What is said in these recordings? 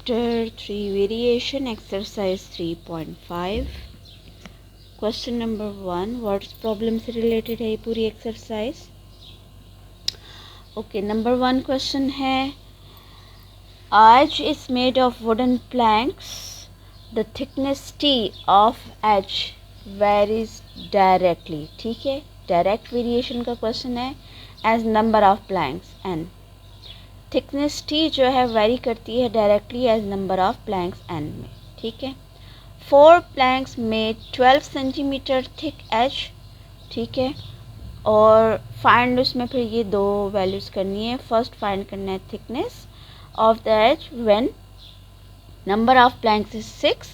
Chapter 3 Variation Exercise 3.5 Question number 1 What problem से related है ये पूरी exercise? Okay, number 1 question है Edge is made of wooden planks. The thickness T of edge varies directly. ठीक है, direct variation का question है as number of planks n. Thickness T जो है वेरी करती है directly as number of planks N में. ठीक है, 4 प्लैंक्स में 12 सेंटीमीटर थिक एज. ठीक है, और फाइंड उसमें फिर ये दो वैल्यूज़ करनी है. फर्स्ट फाइंड करना है thickness of the edge when number of planks is 6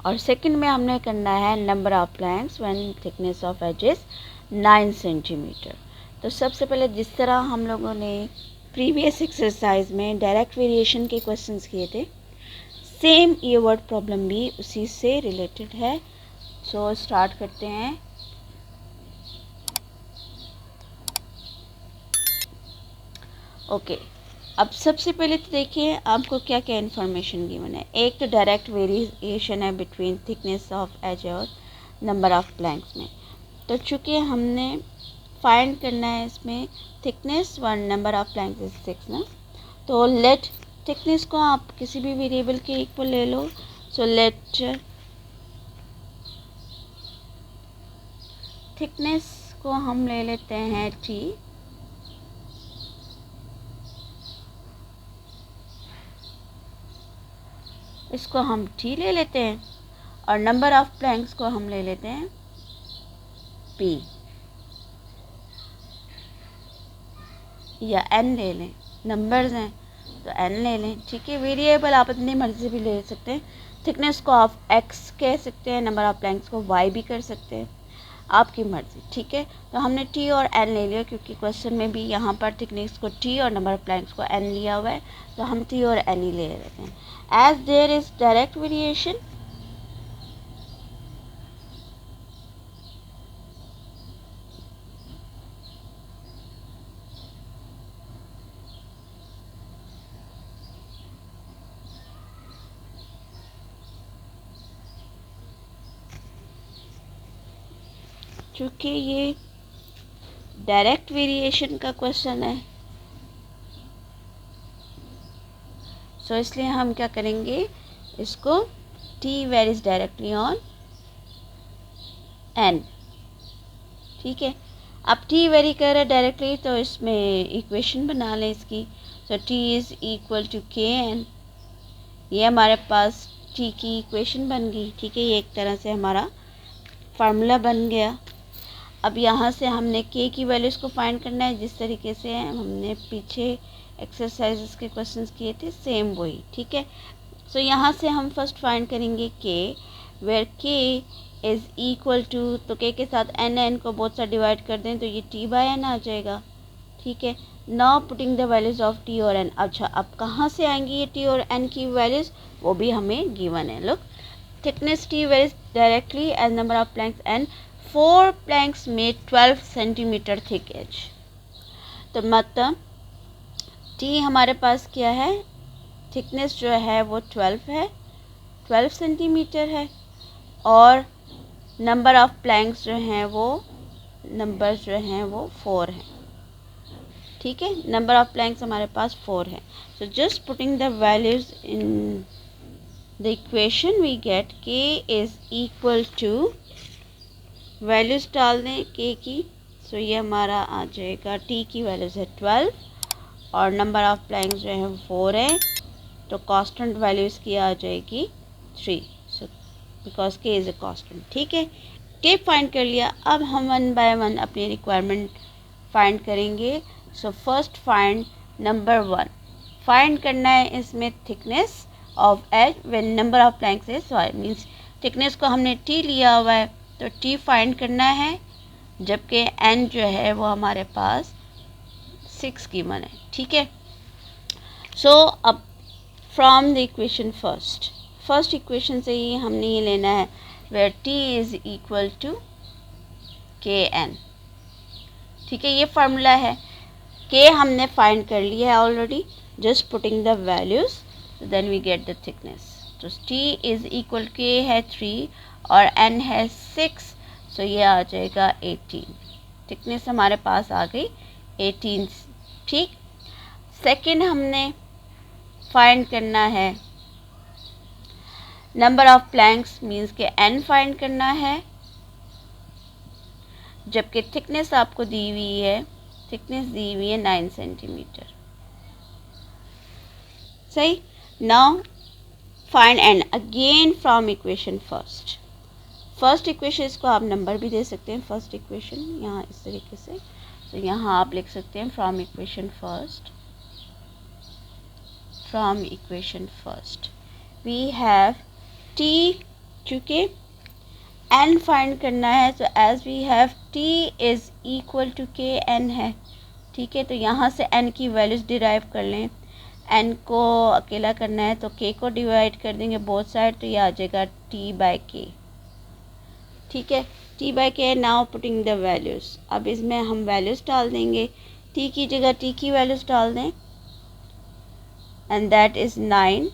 और सेकंड में हमने करना है number of planks when thickness of edge is 9 centimetre. तो सबसे पहले जिस तरह हम लोगों ने प्रीवियस एक्सरसाइज में डायरेक्ट वेरिएशन के क्वेश्चंस किए थे, सेम ये वर्ड प्रॉब्लम भी उसी से रिलेटेड है. सो स्टार्ट करते हैं. ओके, अब सबसे पहले तो देखिए आपको क्या क्या इन्फॉर्मेशन गिवन है. एक तो डायरेक्ट वेरिएशन है बिटवीन थिकनेस ऑफ एज और नंबर ऑफ प्लैंक्स में. तो चूँकि हमने फाइंड करना है इसमें thickness one number of planks is 6 ना, तो लेट थिकनेस को आप किसी भी वेरिएबल के इक्वल ले लो. सो लेट थिकनेस को हम ले लेते हैं t. इसको हम t ले लेते हैं और नंबर ऑफ प्लैंक्स को हम ले लेते हैं p या n ले लें. नंबर्स हैं तो n ले लें. ठीक है, वेरिएबल आप अपनी मर्ज़ी से भी ले सकते हैं. थिकनेस को आप x कह सकते हैं, नंबर ऑफ प्लैंक्स को y भी कर सकते हैं, आपकी मर्ज़ी. ठीक है, तो हमने t और n ले लिया क्योंकि क्वेश्चन में भी यहाँ पर थिकनेस को t और नंबर ऑफ प्लैंक्स को n लिया हुआ है, तो हम t और n ही ले लेते हैं. As there is direct variation, चूँकि ये डायरेक्ट वेरिएशन का क्वेश्चन है, सो इसलिए हम क्या करेंगे, इसको t varies directly on n. ठीक है, अब t वेरी कर रहा है डायरेक्टली तो इसमें इक्वेशन बना लें इसकी. So t is equal to kn. ये हमारे पास t की इक्वेशन बन गई. ठीक है, ये एक तरह से हमारा फार्मूला बन गया. अब यहाँ से हमने k की वैल्यूज़ को फाइंड करना है जिस तरीके से हमने पीछे एक्सरसाइजेस के क्वेश्चंस किए थे, सेम वही. ठीक है, सो यहाँ से हम फर्स्ट फाइंड करेंगे k where k is equal to, तो k के साथ n को बोथ साइड डिवाइड कर दें तो ये t बाय n आ जाएगा. ठीक है, now putting the values of t और n. अच्छा, अब कहाँ से आएंगी ये t और n की वैल्यूज़, वो भी हमें गिवन है. Look, thickness t varies directly as number of planks n. 4 planks में 12 सेंटीमीटर थिक एज. तो मतलब t हमारे पास क्या है, थिकनेस जो है वो 12 है, 12 सेंटीमीटर है, और नंबर ऑफ प्लैंक्स जो हैं वो नंबर्स जो हैं वो 4 हैं. ठीक है, नंबर ऑफ प्लैंक्स हमारे पास 4 है. So just putting the values in the equation we get k is equal to, values डाल दें k की. सो ये हमारा आ जाएगा, t की वैल्यूज़ है 12 और नंबर ऑफ प्लैंक्स जो है 4 है, तो कांस्टेंट वैल्यूज़ की आ जाएगी 3. So because k is a constant. ठीक है, k फाइंड कर लिया. अब हम वन बाय वन अपनी रिक्वायरमेंट फाइंड करेंगे. So first find number 1. Find करना है इसमें thickness of edge when number of planks is 5. Means thickness को हमने t लिया हुआ है तो t फाइंड करना है, जबकि n जो है वो हमारे पास 6 गिवन है. ठीक है, सो अब from the equation first equation से ही हमने ये लेना है where t is equal to kn. ठीक है, ये फार्मूला है. k हमने फाइंड कर लिया है already, just putting the values तो then we get the thickness. तो T इज़ इक्वल K है 3 और N है 6, सो ये आ जाएगा 18। थिकनेस हमारे पास आ गई 18। ठीक। सेकंड हमने फाइंड करना है नंबर ऑफ प्लैंक्स, मीन्स के N फाइंड करना है, जबकि थिकनेस आपको दी हुई है, थिकनेस दी हुई है 9 सेंटीमीटर। सही। Now find N again from equation first equation, इसको आप नंबर भी दे सकते हैं फर्स्ट इक्वेशन, यहाँ इस तरीके से। तो यहाँ आप लिख सकते हैं from equation first we have T, चूँकि N फाइंड करना है, तो as we have T is equal to K N है। ठीक है, तो यहाँ से N की वैल्यूज़ डिराइव कर लें। N को अकेला करना है तो K को डिवाइड कर देंगे बोथ साइड, तो ये आ जाएगा T बाय K। ठीक है, T by K। Now putting the values, अब इसमें हम वैल्यूज़ डाल देंगे। T की जगह T की वैल्यूज़ डाल दें, एंड दैट इज़ 9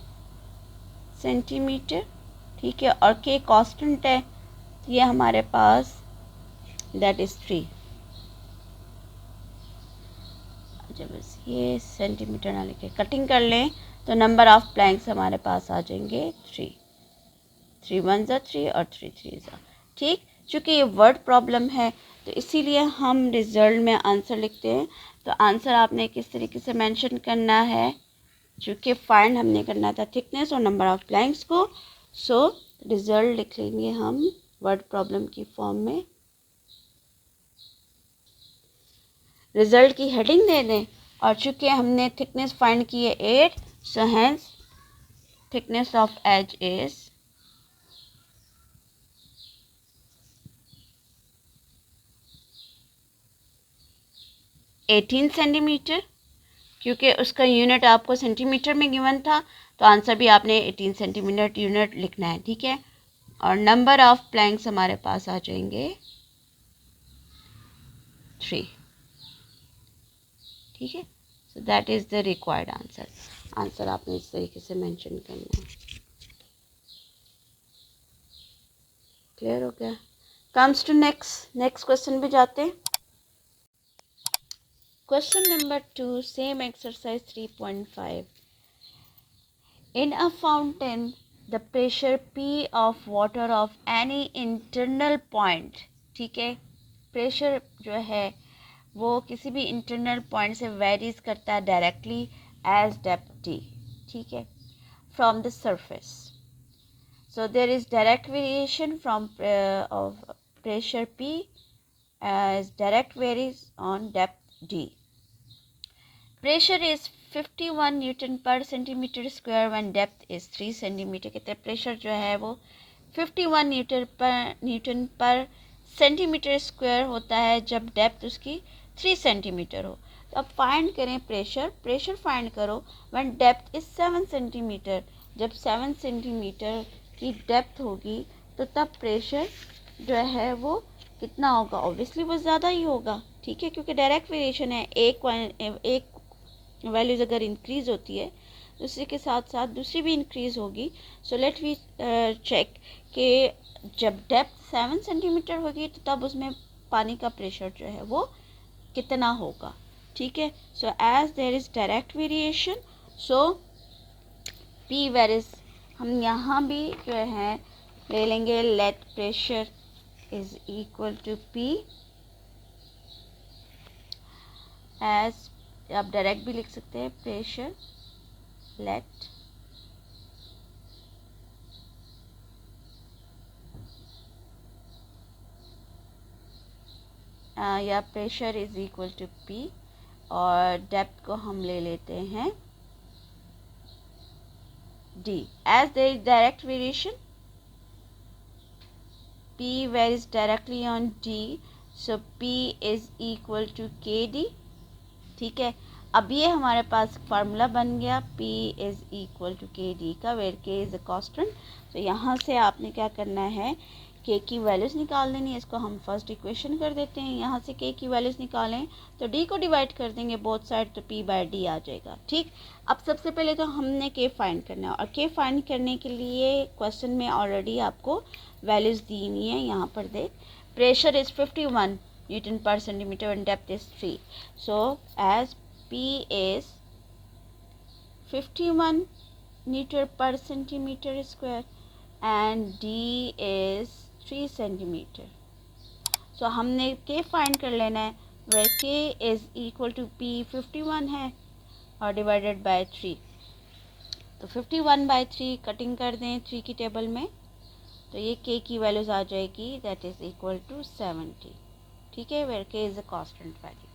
सेंटीमीटर। ठीक है, और K कांस्टेंट है, ये हमारे पास दैट इज़ 3। जब बस ये सेंटीमीटर ना लिखे, कटिंग कर लें तो नंबर ऑफ प्लैंक्स हमारे पास आ जाएंगे 3। 3 1 ज़ा 3 और 3 3 ज़ा। ठीक, चूँकि ये वर्ड प्रॉब्लम है तो इसीलिए हम रिज़ल्ट में आंसर लिखते हैं। तो आंसर आपने किस तरीके से मेंशन करना है, चूँकि फाइंड हमने करना था थिकनेस और नंबर ऑफ प्लैंक्स को, सो रिज़ल्ट लिख लेंगे हम वर्ड प्रॉब्लम की फॉर्म में। रिज़ल्ट की हेडिंग दे दें, और चूँकि हमने थिकनेस फाइंड की है 8, so hence thickness of edge is 18 centimetre. क्योंकि उसका यूनिट आपको सेंटीमीटर में गिवन था, तो आंसर भी आपने 18 सेंटीमीटर यूनिट लिखना है। ठीक है, और नंबर ऑफ प्लैंक्स हमारे पास आ जाएंगे 3। ठीक है, so that is the required answer. Answer आपने इस तरीके से मेंशन करना है। क्लियर हो गया? कम्स टू नेक्स्ट क्वेश्चन पे जाते हैं। Question number 2, same exercise 3.5। In a fountain, the pressure P of water of any internal point, ठीक है, प्रेशर जो है वो किसी भी इंटरनल पॉइंट से वेरीज करता है डायरेक्टली एज डेप्थ D, ठीक है, from the surface. So there is direct variation from of pressure P as direct varies on depth D. Pressure is 51 Newton पर centimetre square when depth is 3 centimetre. कहते हैं pressure जो है वो 51 Newton पर centimetre square होता है जब डेप्थ उसकी 3 सेंटीमीटर हो। तो अब फाइंड करें प्रेशर फाइंड करो व्हेन डेप्थ इज़ 7 सेंटीमीटर। जब 7 सेंटीमीटर की डेप्थ होगी तो तब प्रेशर जो है वो कितना होगा? ऑब्वियसली वो ज़्यादा ही होगा। ठीक है, क्योंकि डायरेक्ट वेरिएशन है, एक वैल्यूज़ अगर इंक्रीज़ होती है तो उसी के साथ साथ दूसरी भी इंक्रीज़ होगी। सो लेट वी चेक कि जब डेप्थ 7 सेंटीमीटर होगी तो तब उसमें पानी का प्रेशर जो है वो कितना होगा। ठीक है, so as there is direct variation, so P varies, हम यहाँ भी जो है ले लेंगे let pressure is equal to P as, आप डायरेक्ट भी लिख सकते हैं, प्रेशर लेट या pressure is equal to P, और डेप्थ को हम ले लेते हैं D। As there is direct variation, P varies directly on D, so P is equal to KD। ठीक है, अब ये हमारे पास फार्मूला बन गया P is equal to K D का, where K is a constant. तो यहाँ से आपने क्या करना है, K की वैल्यूज़ निकाल देनी है। इसको हम फर्स्ट इक्वेशन कर देते हैं। यहाँ से K की वैल्यूज़ निकालें तो D को डिवाइड कर देंगे बोथ साइड, तो P बाय D आ जाएगा। ठीक, अब सबसे पहले तो हमने K फाइंड करना है, और K फाइंड करने के लिए क्वेश्चन में ऑलरेडी आपको वैल्यूज़ दी हुई हैं। यहाँ पर देख, pressure is 51 Newton per centimeter and depth is 3. So as P is 51 Newton per centimeter square and D is 3 centimeter. So हमने K फाइंड कर लेना है, where K is equal to P 51 है और डिवाइडेड बाय 3। तो 51 bye 3 cutting कर दें 3 की टेबल में, तो ये K की वैल्यूज़ आ जाएगी, दैट इज़ इक्वल टू 70। ठीक है, where K is a constant value.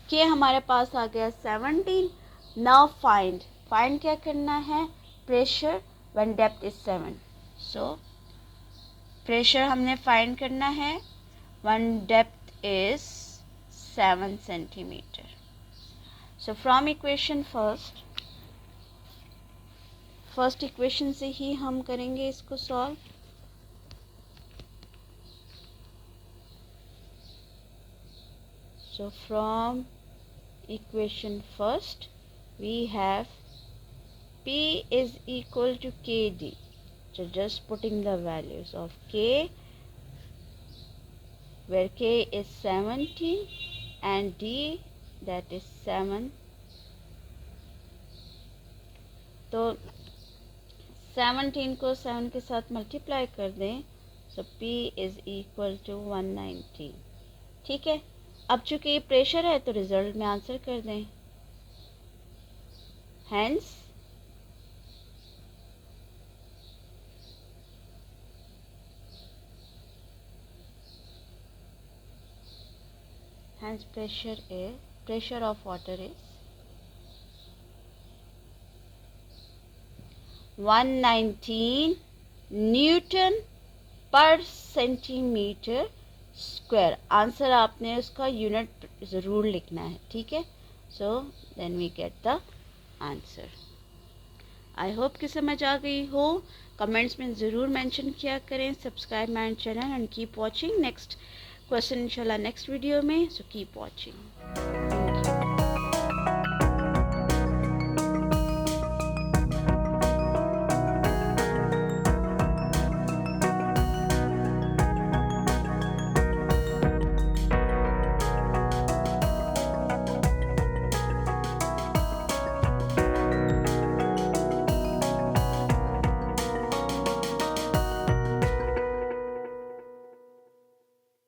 K हमारे पास आ गया 17। नाउ फाइंड क्या करना है, pressure when depth is 7। So pressure हमने फाइंड करना है when depth is 7 centimetre. So from equation first equation से ही हम करेंगे इसको solve. So from equation first we have P is equal to KD. So just putting the values of K, where K is 17 and D that is 7. तो 17 को 7 के साथ multiply कर दें, so P is equal to 190। ठीक है, अब चूंकि ये प्रेशर है तो रिजल्ट में आंसर कर दें। Hence pressure of water is 119 newton पर सेंटीमीटर स्क्वायर। आंसर आपने उसका यूनिट ज़रूर लिखना है। ठीक है, so then we get the answer. I hope कि समझ आ गई हो। कमेंट्स में ज़रूर मेंशन किया करें। Subscribe my channel and keep watching. Next question इंशाल्लाह नेक्स्ट वीडियो में, सो कीप वॉचिंग।